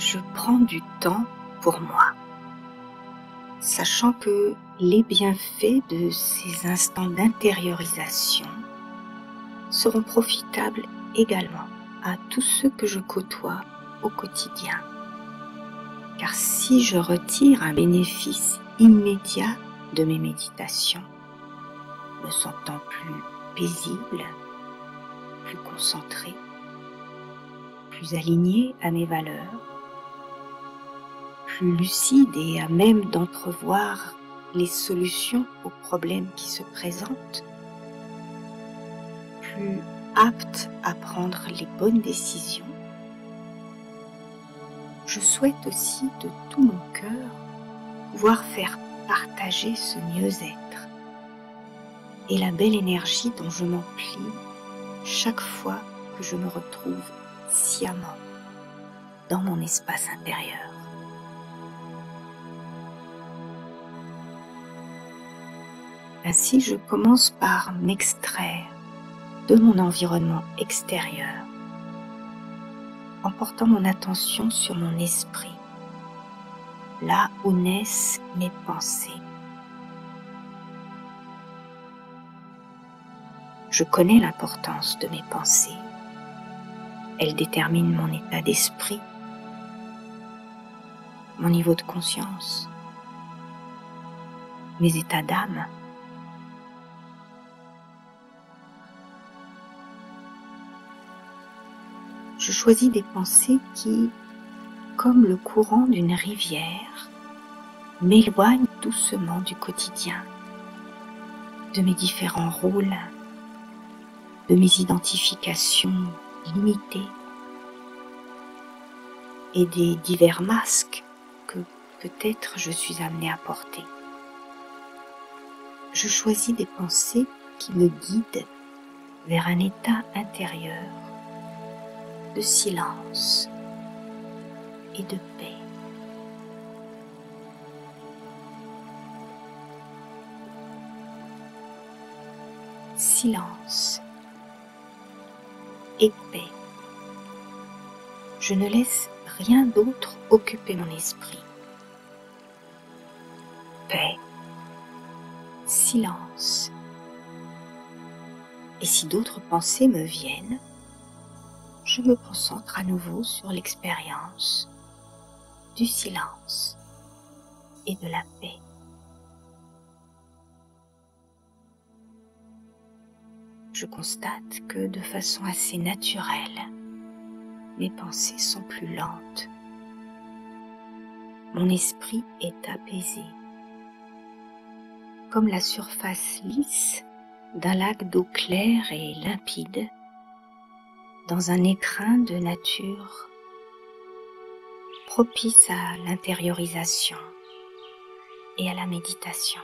je prends du temps pour moi, sachant que les bienfaits de ces instants d'intériorisation seront profitables également à tous ceux que je côtoie au quotidien. Car si je retire un bénéfice immédiat de mes méditations, me sentant plus paisible, plus concentré, plus aligné à mes valeurs, plus lucide et à même d'entrevoir les solutions aux problèmes qui se présentent, plus apte à prendre les bonnes décisions, je souhaite aussi de tout mon cœur pouvoir faire partager ce mieux-être et la belle énergie dont je m'emplis chaque fois que je me retrouve sciemment dans mon espace intérieur. Ainsi, je commence par m'extraire de mon environnement extérieur en portant mon attention sur mon esprit, là où naissent mes pensées. Je connais l'importance de mes pensées. Elles déterminent mon état d'esprit, mon niveau de conscience, mes états d'âme. Je choisis des pensées qui, comme le courant d'une rivière, m'éloignent doucement du quotidien, de mes différents rôles, de mes identifications limitées et des divers masques que peut-être je suis amenée à porter. Je choisis des pensées qui me guident vers un état intérieur de silence et de paix. Silence et paix. Je ne laisse rien d'autre occuper mon esprit. Paix, silence. Et si d'autres pensées me viennent, je me concentre à nouveau sur l'expérience du silence et de la paix. Je constate que de façon assez naturelle, mes pensées sont plus lentes. Mon esprit est apaisé, comme la surface lisse d'un lac d'eau claire et limpide dans un écrin de nature propice à l'intériorisation et à la méditation.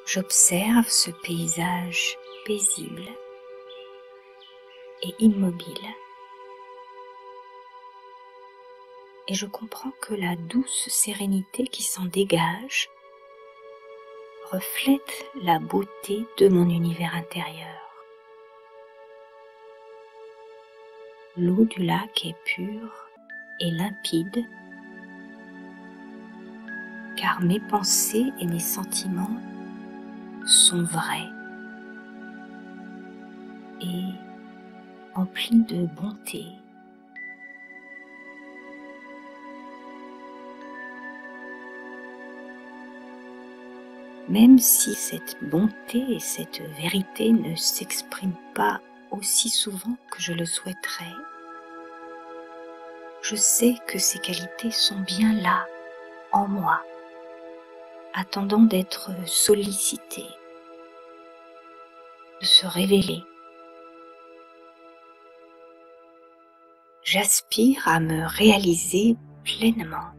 J'observe ce paysage paisible et immobile et je comprends que la douce sérénité qui s'en dégage reflète la beauté de mon univers intérieur. L'eau du lac est pure et limpide, car mes pensées et mes sentiments sont vrais et emplis de bonté. Même si cette bonté et cette vérité ne s'expriment pas aussi souvent que je le souhaiterais, je sais que ces qualités sont bien là, en moi, attendant d'être sollicitées, de se révéler. J'aspire à me réaliser pleinement,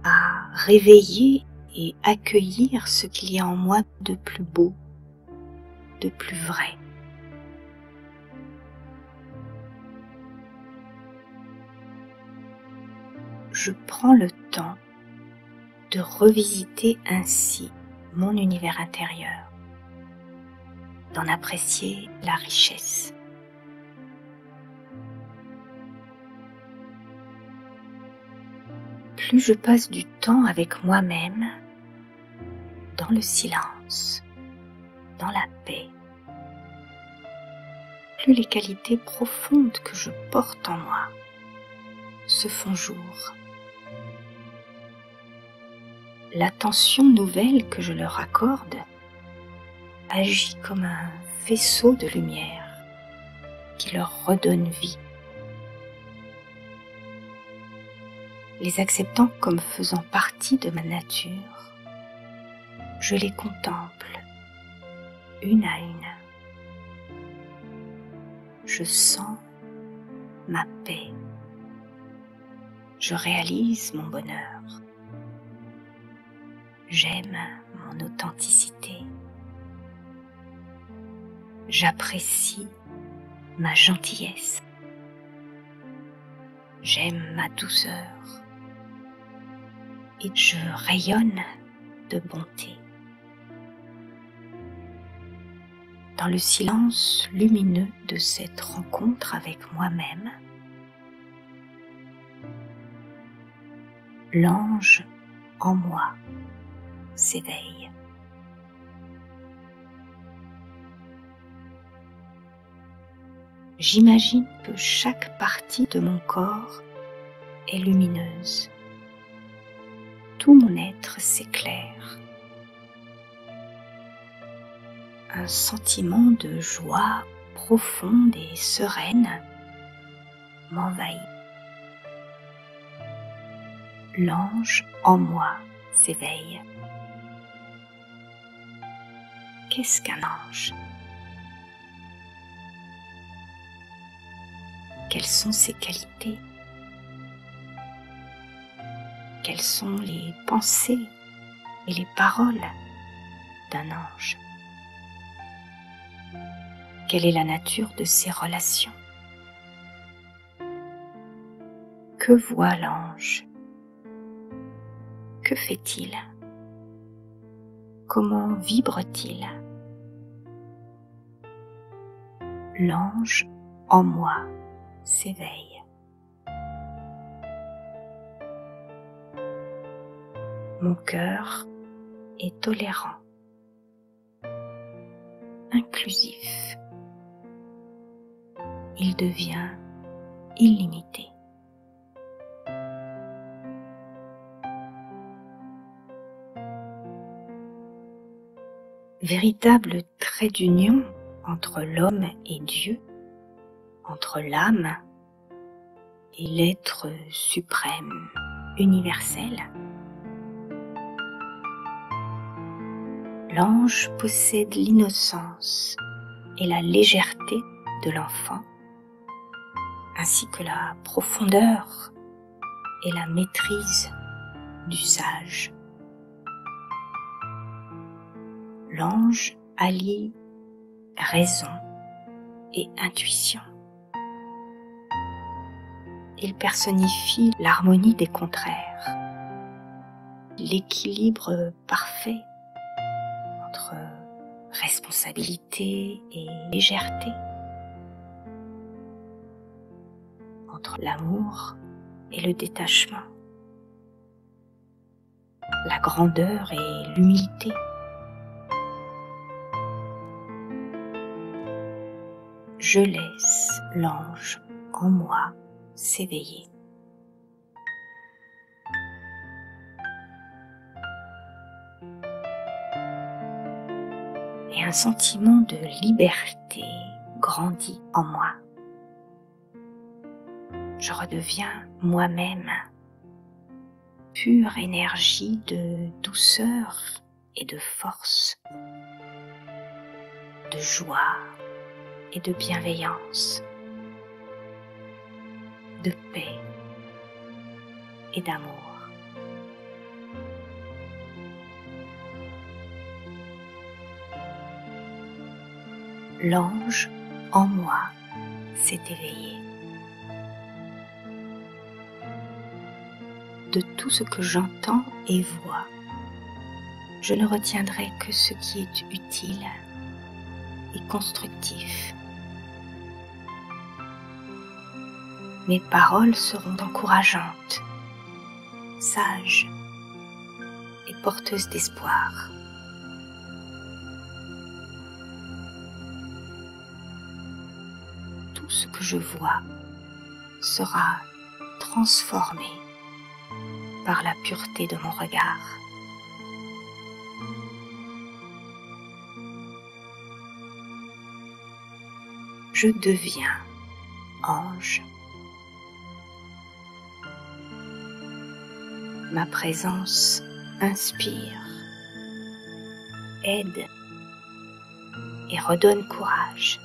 à réveiller et accueillir ce qu'il y a en moi de plus beau, de plus vrai. Je prends le temps de revisiter ainsi mon univers intérieur, d'en apprécier la richesse. Plus je passe du temps avec moi-même, dans le silence, dans la paix, plus les qualités profondes que je porte en moi se font jour. L'attention nouvelle que je leur accorde agit comme un faisceau de lumière qui leur redonne vie. Les acceptant comme faisant partie de ma nature, je les contemple une à une. Je sens ma paix. Je réalise mon bonheur. J'aime mon authenticité. J'apprécie ma gentillesse. J'aime ma douceur. Et je rayonne de bonté. Dans le silence lumineux de cette rencontre avec moi-même, l'ange en moi s'éveille. J'imagine que chaque partie de mon corps est lumineuse. Tout mon être s'éclaire. Un sentiment de joie profonde et sereine m'envahit. L'ange en moi s'éveille. Qu'est-ce qu'un ange? Quelles sont ses qualités? Quelles sont les pensées et les paroles d'un ange? Quelle est la nature de ses relations? Que voit l'ange? Que fait-il? Comment vibre-t-il? L'ange en moi s'éveille. Mon cœur est tolérant, inclusif. Il devient illimité. Véritable trait d'union entre l'homme et Dieu, entre l'âme et l'être suprême, universel. L'ange possède l'innocence et la légèreté de l'enfant, ainsi que la profondeur et la maîtrise du sage. L'ange allie raison et intuition. Il personnifie l'harmonie des contraires, l'équilibre parfait entre responsabilité et légèreté, entre l'amour et le détachement, la grandeur et l'humilité. Je laisse l'ange en moi s'éveiller. Et un sentiment de liberté grandit en moi. Je redeviens moi-même, pure énergie de douceur et de force, de joie et de bienveillance, de paix et d'amour. L'ange en moi s'est éveillé. De tout ce que j'entends et vois, je ne retiendrai que ce qui est utile et constructif. Mes paroles seront encourageantes, sages et porteuses d'espoir. Tout ce que je vois sera transformé par la pureté de mon regard. Je deviens ange. Ma présence inspire, aide et redonne courage.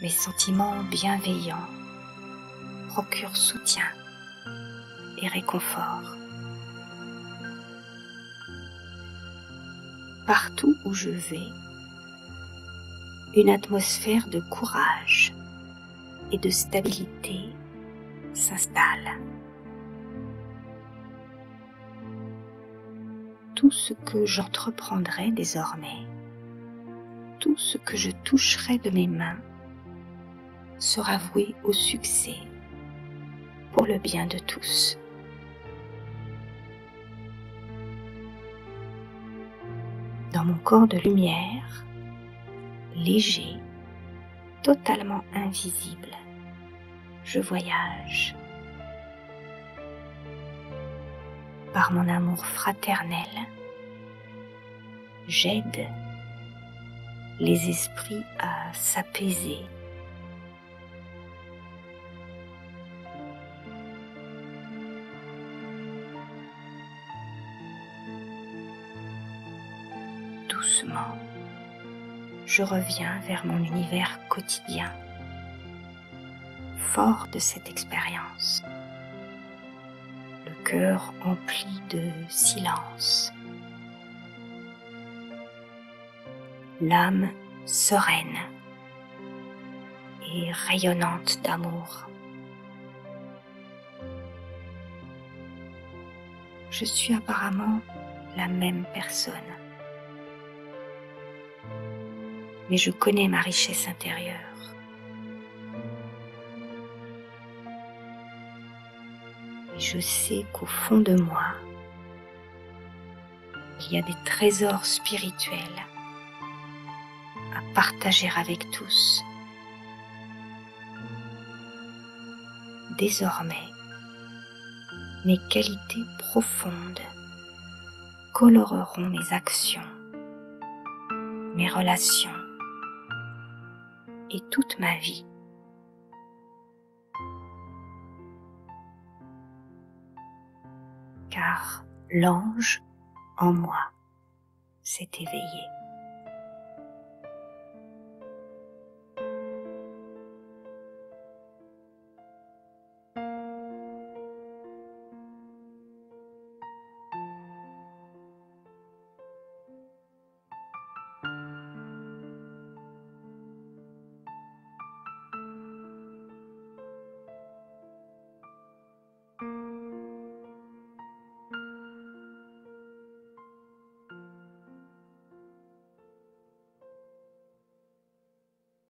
Mes sentiments bienveillants procurent soutien et réconfort. Partout où je vais, une atmosphère de courage et de stabilité s'installe. Tout ce que j'entreprendrai désormais, tout ce que je toucherai de mes mains, sera voué au succès pour le bien de tous. Dans mon corps de lumière, léger, totalement invisible, je voyage. Par mon amour fraternel, j'aide les esprits à s'apaiser. Doucement, je reviens vers mon univers quotidien, fort de cette expérience, le cœur empli de silence, l'âme sereine et rayonnante d'amour. Je suis apparemment la même personne, mais je connais ma richesse intérieure. Et je sais qu'au fond de moi, il y a des trésors spirituels à partager avec tous. Désormais, mes qualités profondes coloreront mes actions, mes relations et toute ma vie. Car l'ange en moi s'est éveillé.